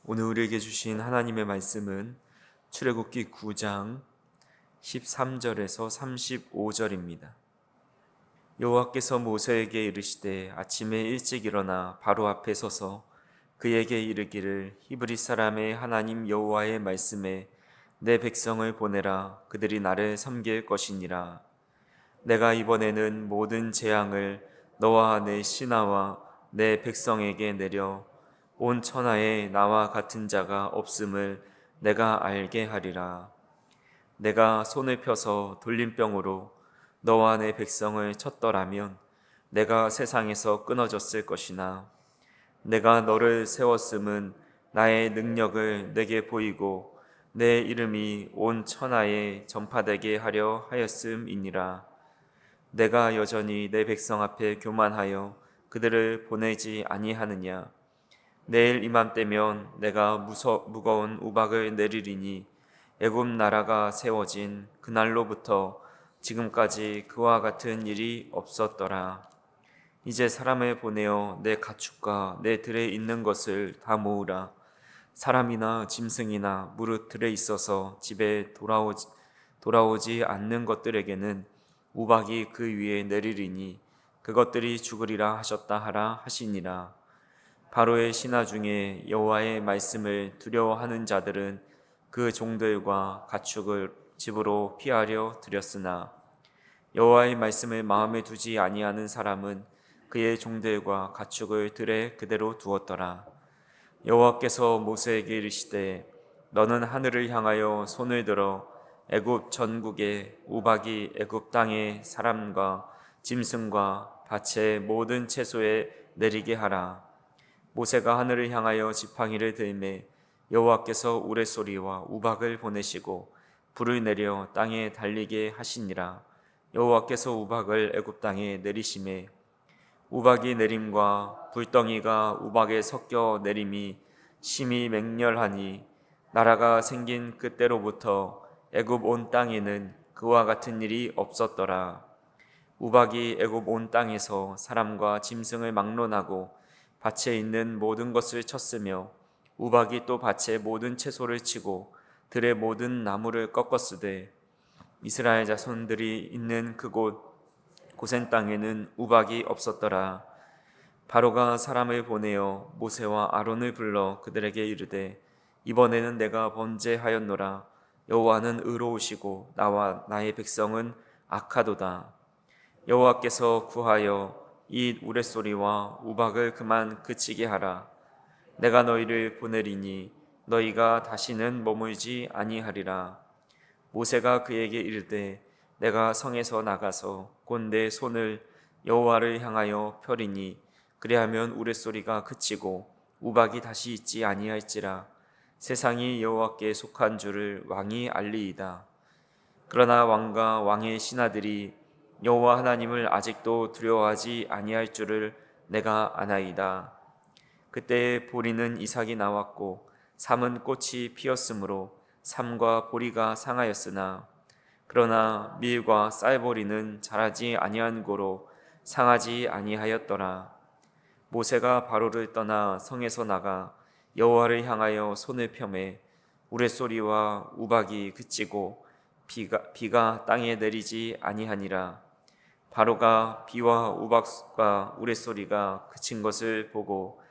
오늘 우리에게 주신 하나님의 말씀은 출애굽기 9장 13절에서 35절입니다. 여호와께서 모세에게 이르시되 아침에 일찍 일어나 바로 앞에 서서 그에게 이르기를 히브리 사람의 하나님 여호와의 말씀에 내 백성을 보내라. 그들이 나를 섬길 것이니라. 내가 이번에는 모든 재앙을 너와 내 신하와 내 백성에게 내려 온 천하에 나와 같은 자가 없음을 내가 알게 하리라. 내가 손을 펴서 돌림병으로 너와 내 백성을 쳤더라면 내가 세상에서 끊어졌을 것이나 내가 너를 세웠음은 나의 능력을 내게 보이고 내 이름이 온 천하에 전파되게 하려 하였음이니라. 내가 여전히 내 백성 앞에 교만하여 그들을 보내지 아니하느냐. 내일 이맘때면 내가 무거운 우박을 내리리니 애굽 나라가 세워진 그날로부터 지금까지 그와 같은 일이 없었더라. 이제 사람을 보내어 내 가축과 내 들에 있는 것을 다 모으라. 사람이나 짐승이나 무릇 들에 있어서 집에 돌아오지 않는 것들에게는 우박이 그 위에 내리리니 그것들이 죽으리라 하셨다 하라 하시니라. 바로의 신하 중에 여호와의 말씀을 두려워하는 자들은 그 종들과 가축을 집으로 피하려 들였으나 여호와의 말씀을 마음에 두지 아니하는 사람은 그의 종들과 가축을 들에 그대로 두었더라. 여호와께서 모세에게 이르시되 너는 하늘을 향하여 손을 들어 애굽 전국에 우박이 애굽 땅의 사람과 짐승과 밭의 모든 채소에 내리게 하라. 모세가 하늘을 향하여 지팡이를 들매 여호와께서 우레소리와 우박을 보내시고 불을 내려 땅에 달리게 하시니라. 여호와께서 우박을 애굽 땅에 내리심에 우박이 내림과 불덩이가 우박에 섞여 내림이 심히 맹렬하니 나라가 생긴 그때로부터 애굽 온 땅에는 그와 같은 일이 없었더라. 우박이 애굽 온 땅에서 사람과 짐승을 막론하고 밭에 있는 모든 것을 쳤으며 우박이 또 밭의 모든 채소를 치고 들의 모든 나무를 꺾었으되 이스라엘 자손들이 있는 그곳 고센 땅에는 우박이 없었더라. 바로가 사람을 보내어 모세와 아론을 불러 그들에게 이르되 이번에는 내가 범죄하였노라. 여호와는 의로우시고 나와 나의 백성은 악하도다. 여호와께서 구하여 이 우레소리와 우박을 그만 그치게 하라. 내가 너희를 보내리니 너희가 다시는 머물지 아니하리라. 모세가 그에게 이르되 내가 성에서 나가서 곧 내 손을 여호와를 향하여 펴리니 그리하면 우레소리가 그치고 우박이 다시 있지 아니할지라. 세상이 여호와께 속한 줄을 왕이 알리이다. 그러나 왕과 왕의 신하들이 여호와 하나님을 아직도 두려워하지 아니할 줄을 내가 아나이다. 그때에 보리는 이삭이 나왔고 삼은 꽃이 피었으므로 삼과 보리가 상하였으나 그러나 밀과 쌀보리는 자라지 아니한 고로 상하지 아니하였더라. 모세가 바로를 떠나 성에서 나가 여호와를 향하여 손을 펴매 우레소리와 우박이 그치고 비가 땅에 내리지 아니하니라. 바로가 비와 우박과 우레소리가 그친 것을 보고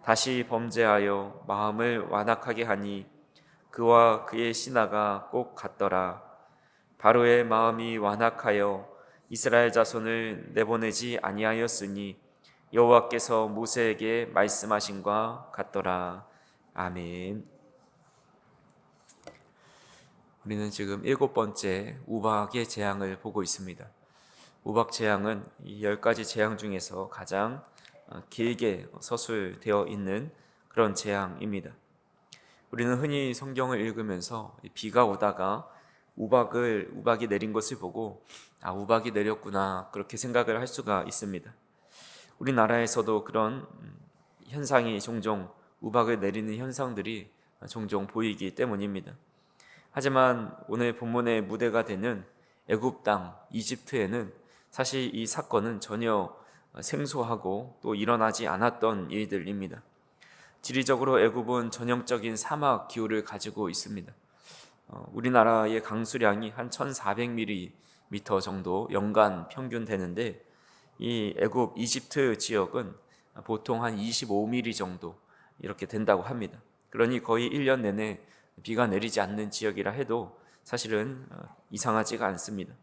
다시 범죄하여 마음을 완악하게 하니 그와 그의 신하가 꼭 같더라. 바로의 마음이 완악하여 이스라엘 자손을 내보내지 아니하였으니 여호와께서 모세에게 말씀하신과 같더라. 아멘. 우리는 지금 7번째 우박의 재앙을 보고 있습니다. 우박 재앙은 이 10가지 재앙 중에서 가장 길게 서술되어 있는 그런 재앙입니다. 우리는 흔히 성경을 읽으면서 비가 오다가 우박이 내린 것을 보고 우박이 내렸구나 그렇게 생각을 할 수가 있습니다. 우리나라에서도 그런 현상이 종종 우박을 내리는 현상들이 종종 보이기 때문입니다. 하지만 오늘 본문의 무대가 되는 애굽 땅 이집트에는 사실 이 사건은 전혀 생소하고 또 일어나지 않았던 일들입니다. 지리적으로 애굽은 전형적인 사막 기후를 가지고 있습니다. 우리나라의 강수량이 한 1400mm 정도 연간 평균 되는데, 이 애굽 이집트 지역은 보통 한 25mm 정도 이렇게 된다고 합니다. 그러니 거의 1년 내내 비가 내리지 않는 지역이라 해도 사실은 이상하지가 않습니다.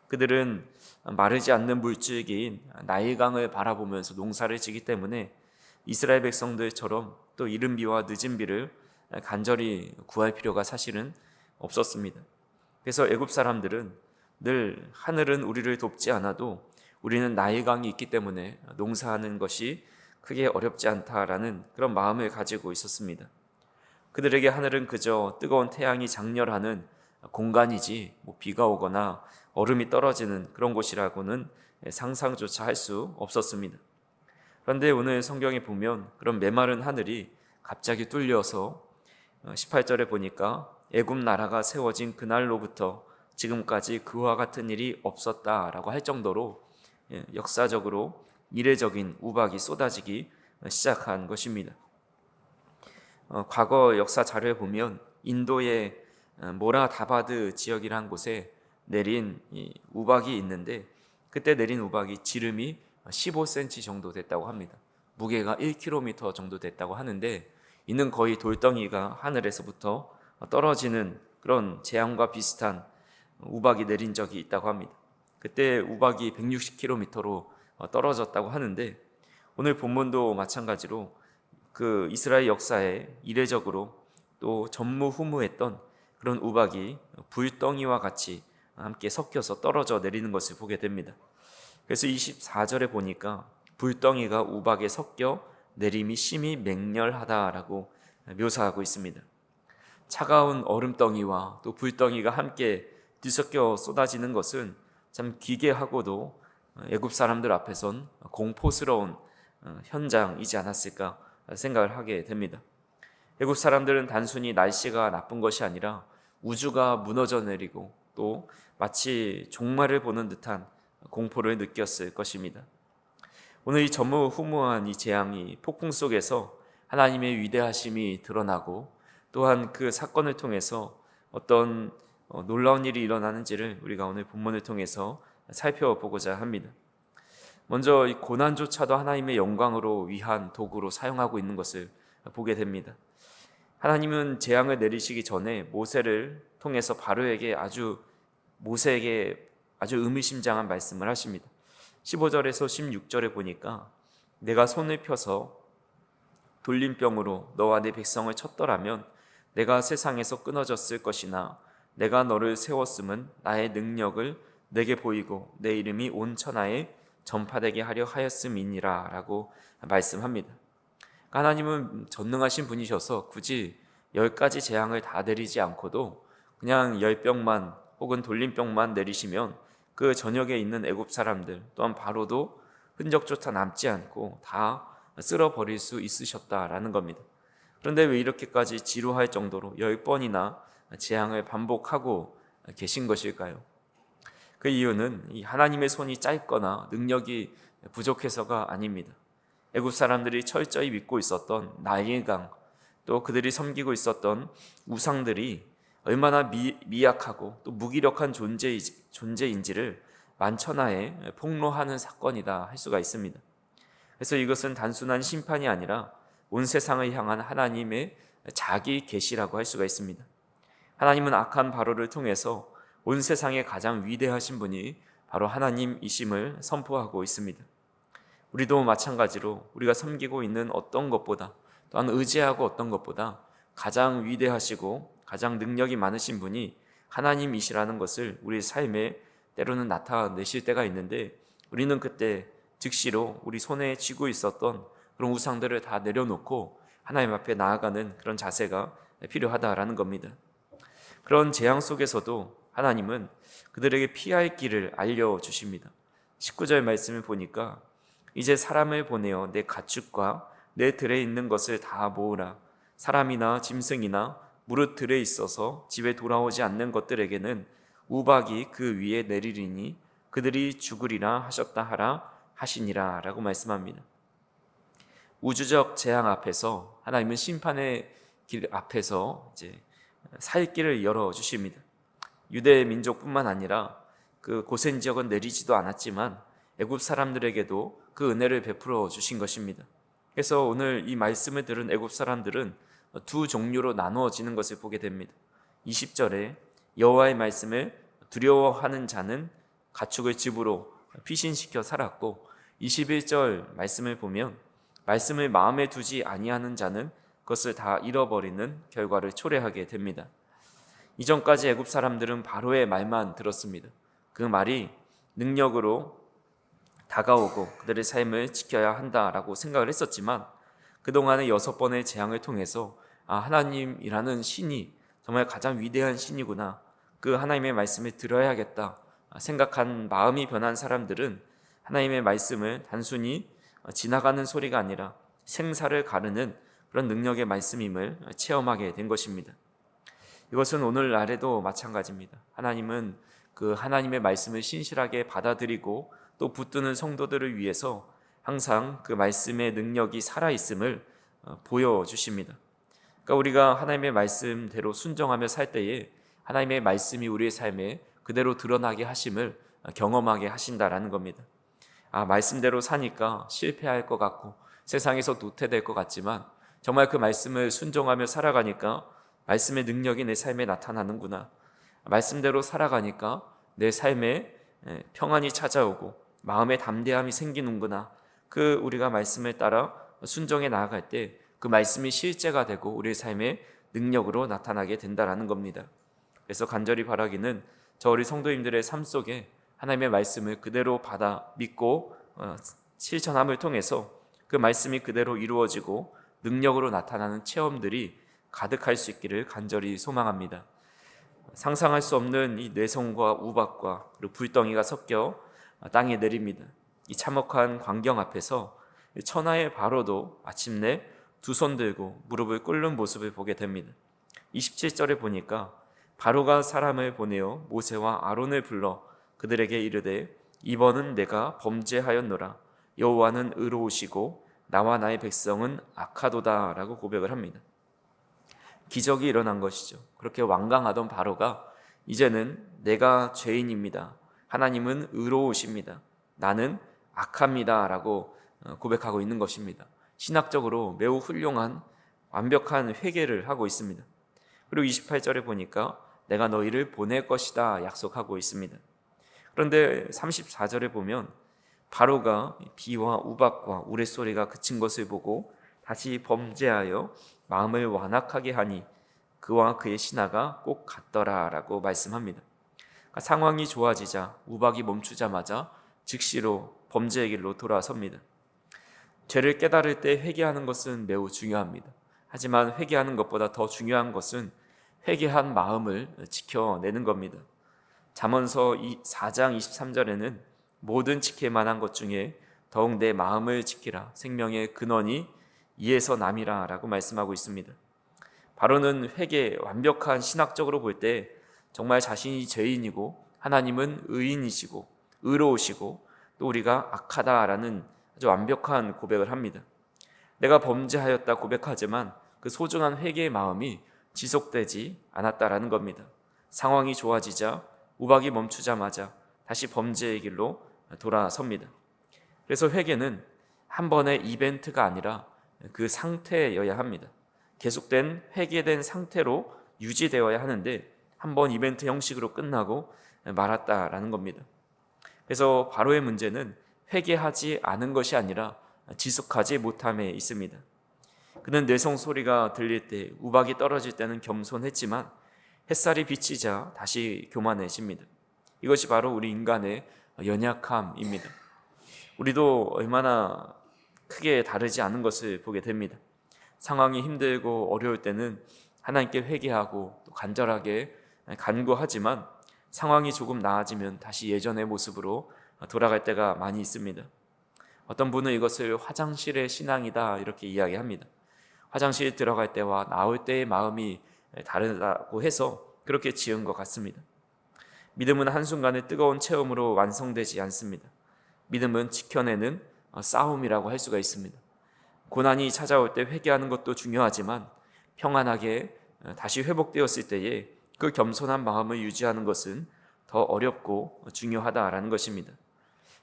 그들은 마르지 않는 물줄기인 나일강을 바라보면서 농사를 지기 때문에 이스라엘 백성들처럼 또 이른 비와 늦은 비를 간절히 구할 필요가 사실은 없었습니다. 그래서 애굽 사람들은 늘 하늘은 우리를 돕지 않아도 우리는 나일강이 있기 때문에 농사하는 것이 크게 어렵지 않다라는 그런 마음을 가지고 있었습니다. 그들에게 하늘은 그저 뜨거운 태양이 장렬하는 공간이지 비가 오거나 얼음이 떨어지는 그런 곳이라고는 상상조차 할 수 없었습니다. 그런데 오늘 성경에 보면 그런 메마른 하늘이 갑자기 뚫려서 18절에 보니까 애굽 나라가 세워진 그날로부터 지금까지 그와 같은 일이 없었다라고 할 정도로 역사적으로 이례적인 우박이 쏟아지기 시작한 것입니다. 과거 역사 자료에 보면 인도의 모라다바드 지역이라는 곳에 내린 우박이 있는데, 그때 내린 우박이 지름이 15cm 정도 됐다고 합니다. 무게가 1km 정도 됐다고 하는데, 이는 거의 돌덩이가 하늘에서부터 떨어지는 그런 재앙과 비슷한 우박이 내린 적이 있다고 합니다. 그때 우박이 160km로 떨어졌다고 하는데, 오늘 본문도 마찬가지로 그 이스라엘 역사에 이례적으로 또 전무후무했던 그런 우박이 불덩이와 같이 함께 섞여서 떨어져 내리는 것을 보게 됩니다. 그래서 24절에 보니까 불덩이가 우박에 섞여 내림이 심히 맹렬하다라고 묘사하고 있습니다. 차가운 얼음덩이와 또 불덩이가 함께 뒤섞여 쏟아지는 것은 참 기괴하고도 애굽 사람들 앞에선 공포스러운 현장이지 않았을까 생각을 하게 됩니다. 애굽 사람들은 단순히 날씨가 나쁜 것이 아니라 우주가 무너져 내리고 또 마치 종말을 보는 듯한 공포를 느꼈을 것입니다. 오늘 이 전무후무한 이 재앙이 폭풍 속에서 하나님의 위대하심이 드러나고, 또한 그 사건을 통해서 어떤 놀라운 일이 일어나는지를 우리가 오늘 본문을 통해서 살펴보고자 합니다. 먼저 이 고난조차도 하나님의 영광으로 위한 도구로 사용하고 있는 것을 보게 됩니다. 하나님은 재앙을 내리시기 전에 모세를 통해서 모세에게 아주 의미심장한 말씀을 하십니다. 15절에서 16절에 보니까 내가 손을 펴서 돌림병으로 너와 내 백성을 쳤더라면 내가 세상에서 끊어졌을 것이나 내가 너를 세웠음은 나의 능력을 내게 보이고 내 이름이 온 천하에 전파되게 하려 하였음이니라 라고 말씀합니다. 하나님은 전능하신 분이셔서 굳이 10가지 재앙을 다 내리지 않고도 그냥 열병만 혹은 돌림병만 내리시면 그 전역에 있는 애굽 사람들 또한 바로도 흔적조차 남지 않고 다 쓸어버릴 수 있으셨다라는 겁니다. 그런데 왜 이렇게까지 지루할 정도로 10번이나 재앙을 반복하고 계신 것일까요? 그 이유는 이 하나님의 손이 짧거나 능력이 부족해서가 아닙니다. 애굽 사람들이 철저히 믿고 있었던 나일강, 또 그들이 섬기고 있었던 우상들이 얼마나 미약하고 또 무기력한 존재인지를 만천하에 폭로하는 사건이다 할 수가 있습니다. 그래서 이것은 단순한 심판이 아니라 온 세상을 향한 하나님의 자기 계시라고 할 수가 있습니다. 하나님은 악한 바로를 통해서 온 세상에 가장 위대하신 분이 바로 하나님이심을 선포하고 있습니다. 우리도 마찬가지로 우리가 섬기고 있는 어떤 것보다, 또한 의지하고 어떤 것보다 가장 위대하시고 가장 능력이 많으신 분이 하나님이시라는 것을 우리 삶에 때로는 나타내실 때가 있는데, 우리는 그때 즉시로 우리 손에 쥐고 있었던 그런 우상들을 다 내려놓고 하나님 앞에 나아가는 그런 자세가 필요하다라는 겁니다. 그런 재앙 속에서도 하나님은 그들에게 피할 길을 알려주십니다. 19절 말씀을 보니까 이제 사람을 보내어 내 가축과 내 들에 있는 것을 다 모으라. 사람이나 짐승이나 무릇 들에 있어서 집에 돌아오지 않는 것들에게는 우박이 그 위에 내리리니 그들이 죽으리라 하셨다 하라 하시니라 라고 말씀합니다. 우주적 재앙 앞에서 하나님은 심판의 길 앞에서 이제 살 길을 열어 주십니다. 유대 민족뿐만 아니라 그 고센 지역은 내리지도 않았지만 애굽 사람들에게도 그 은혜를 베풀어 주신 것입니다. 그래서 오늘 이 말씀을 들은 애굽 사람들은 두 종류로 나누어지는 것을 보게 됩니다. 20절에 여호와의 말씀을 두려워하는 자는 가축을 집으로 피신시켜 살았고, 21절 말씀을 보면 말씀을 마음에 두지 아니하는 자는 그것을 다 잃어버리는 결과를 초래하게 됩니다. 이전까지 애굽 사람들은 바로의 말만 들었습니다. 그 말이 능력으로 다가오고 그들의 삶을 지켜야 한다라고 생각을 했었지만, 그동안의 6번의 재앙을 통해서 하나님이라는 신이 정말 가장 위대한 신이구나, 그 하나님의 말씀을 들어야겠다 생각한 마음이 변한 사람들은 하나님의 말씀을 단순히 지나가는 소리가 아니라 생사를 가르는 그런 능력의 말씀임을 체험하게 된 것입니다. 이것은 오늘날에도 마찬가지입니다. 하나님은 그 하나님의 말씀을 신실하게 받아들이고 또 붙드는 성도들을 위해서 항상 그 말씀의 능력이 살아있음을 보여주십니다. 그러니까 우리가 하나님의 말씀대로 순종하며 살 때에 하나님의 말씀이 우리의 삶에 그대로 드러나게 하심을 경험하게 하신다라는 겁니다. 말씀대로 사니까 실패할 것 같고 세상에서 도태될 것 같지만 정말 그 말씀을 순종하며 살아가니까 말씀의 능력이 내 삶에 나타나는구나, 말씀대로 살아가니까 내 삶에 평안이 찾아오고 마음의 담대함이 생기는구나, 그 우리가 말씀을 따라 순종해 나아갈 때 그 말씀이 실제가 되고 우리의 삶의 능력으로 나타나게 된다라는 겁니다. 그래서 간절히 바라기는 저 우리 성도님들의 삶 속에 하나님의 말씀을 그대로 받아 믿고 실천함을 통해서 그 말씀이 그대로 이루어지고 능력으로 나타나는 체험들이 가득할 수 있기를 간절히 소망합니다. 상상할 수 없는 이 뇌성과 우박과 그리고 불덩이가 섞여 땅에 내립니다. 이 참혹한 광경 앞에서 천하의 바로도 마침내 두 손 들고 무릎을 꿇는 모습을 보게 됩니다. 27절에 보니까 바로가 사람을 보내어 모세와 아론을 불러 그들에게 이르되 이번은 내가 범죄하였노라, 여호와는 의로우시고 나와 나의 백성은 악하도다 라고 고백을 합니다. 기적이 일어난 것이죠. 그렇게 완강하던 바로가 이제는 내가 죄인입니다, 하나님은 의로우십니다, 나는 악합니다 라고 고백하고 있는 것입니다. 신학적으로 매우 훌륭한 완벽한 회개를 하고 있습니다. 그리고 28절에 보니까 내가 너희를 보낼 것이다 약속하고 있습니다. 그런데 34절에 보면 바로가 비와 우박과 우레소리가 그친 것을 보고 다시 범죄하여 마음을 완악하게 하니 그와 그의 신하가 꼭 같더라 라고 말씀합니다. 그러니까 상황이 좋아지자 우박이 멈추자마자 즉시로 범죄의 길로 돌아섭니다. 죄를 깨달을 때 회개하는 것은 매우 중요합니다. 하지만 회개하는 것보다 더 중요한 것은 회개한 마음을 지켜내는 겁니다. 잠언서 4장 23절에는 모든 지킬 만한 것 중에 더욱 내 마음을 지키라, 생명의 근원이 이에서 남이라 라고 말씀하고 있습니다. 바로는 완벽한 신학적으로 볼 때 정말 자신이 죄인이고 하나님은 의인이시고 의로우시고 또 우리가 악하다라는 아주 완벽한 고백을 합니다. 내가 범죄하였다 고백하지만 그 소중한 회개의 마음이 지속되지 않았다라는 겁니다. 상황이 좋아지자 우박이 멈추자마자 다시 범죄의 길로 돌아섭니다. 그래서 회개는 한 번의 이벤트가 아니라 그 상태여야 합니다. 계속된 회개된 상태로 유지되어야 하는데 한 번 이벤트 형식으로 끝나고 말았다라는 겁니다. 그래서 바로의 문제는 회개하지 않은 것이 아니라 지속하지 못함에 있습니다. 그는 뇌성 소리가 들릴 때, 우박이 떨어질 때는 겸손했지만 햇살이 비치자 다시 교만해집니다. 이것이 바로 우리 인간의 연약함입니다. 우리도 얼마나 크게 다르지 않은 것을 보게 됩니다. 상황이 힘들고 어려울 때는 하나님께 회개하고 또 간절하게 간구하지만 상황이 조금 나아지면 다시 예전의 모습으로 돌아갈 때가 많이 있습니다. 어떤 분은 이것을 화장실의 신앙이다 이렇게 이야기합니다. 화장실에 들어갈 때와 나올 때의 마음이 다르다고 해서 그렇게 지은 것 같습니다. 믿음은 한순간의 뜨거운 체험으로 완성되지 않습니다. 믿음은 지켜내는 싸움이라고 할 수가 있습니다. 고난이 찾아올 때 회개하는 것도 중요하지만 평안하게 다시 회복되었을 때에 그 겸손한 마음을 유지하는 것은 더 어렵고 중요하다라는 것입니다.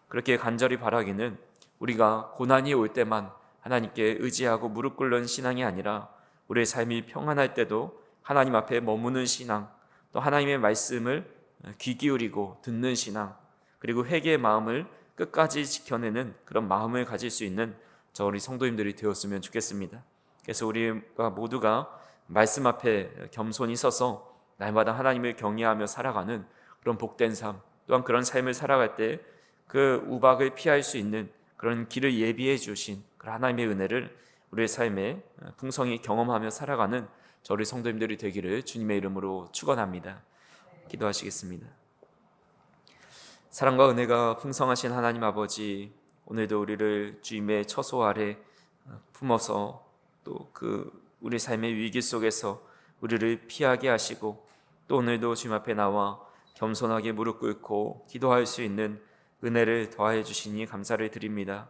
그렇게 간절히 바라기는 우리가 고난이 올 때만 하나님께 의지하고 무릎 꿇는 신앙이 아니라 우리의 삶이 평안할 때도 하나님 앞에 머무는 신앙, 또 하나님의 말씀을 귀 기울이고 듣는 신앙, 그리고 회개의 마음을 끝까지 지켜내는 그런 마음을 가질 수 있는 우리 성도님들이 되었으면 좋겠습니다. 그래서 우리가 모두가 말씀 앞에 겸손히 서서 날마다 하나님을 경외하며 살아가는 그런 복된 삶, 또한 그런 삶을 살아갈 때 그 우박을 피할 수 있는 그런 길을 예비해 주신 그런 하나님의 은혜를 우리의 삶에 풍성히 경험하며 살아가는 우리 성도님들이 되기를 주님의 이름으로 축원합니다. 기도하시겠습니다. 사랑과 은혜가 풍성하신 하나님 아버지, 오늘도 우리를 주님의 처소 아래 품어서 또 우리 삶의 위기 속에서 우리를 피하게 하시고, 또 오늘도 주님 앞에 나와 겸손하게 무릎 꿇고 기도할 수 있는 은혜를 더하여 주시니 감사를 드립니다.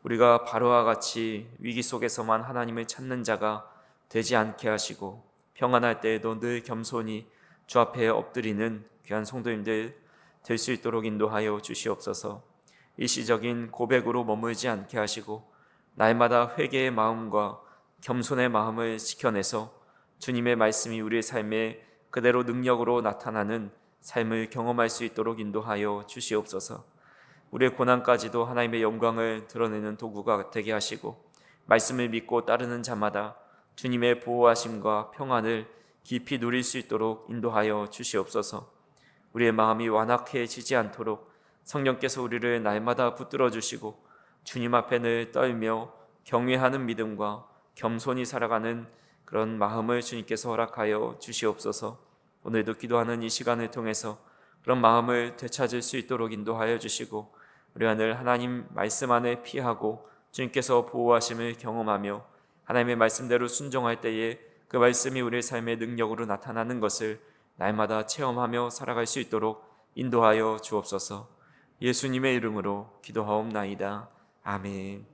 우리가 바로와 같이 위기 속에서만 하나님을 찾는 자가 되지 않게 하시고, 평안할 때에도 늘 겸손히 주 앞에 엎드리는 귀한 성도님들 될 수 있도록 인도하여 주시옵소서. 일시적인 고백으로 머물지 않게 하시고 날마다 회개의 마음과 겸손의 마음을 지켜내서 주님의 말씀이 우리의 삶에 그대로 능력으로 나타나는 삶을 경험할 수 있도록 인도하여 주시옵소서. 우리의 고난까지도 하나님의 영광을 드러내는 도구가 되게 하시고, 말씀을 믿고 따르는 자마다 주님의 보호하심과 평안을 깊이 누릴 수 있도록 인도하여 주시옵소서. 우리의 마음이 완악해지지 않도록 성령께서 우리를 날마다 붙들어 주시고 주님 앞에 늘 떨며 경외하는 믿음과 겸손히 살아가는 그런 마음을 주님께서 허락하여 주시옵소서. 오늘도 기도하는 이 시간을 통해서 그런 마음을 되찾을 수 있도록 인도하여 주시고, 우리가 늘 하나님 말씀 안에 피하고 주님께서 보호하심을 경험하며 하나님의 말씀대로 순종할 때에 그 말씀이 우리의 삶의 능력으로 나타나는 것을 날마다 체험하며 살아갈 수 있도록 인도하여 주옵소서. 예수님의 이름으로 기도하옵나이다. 아멘.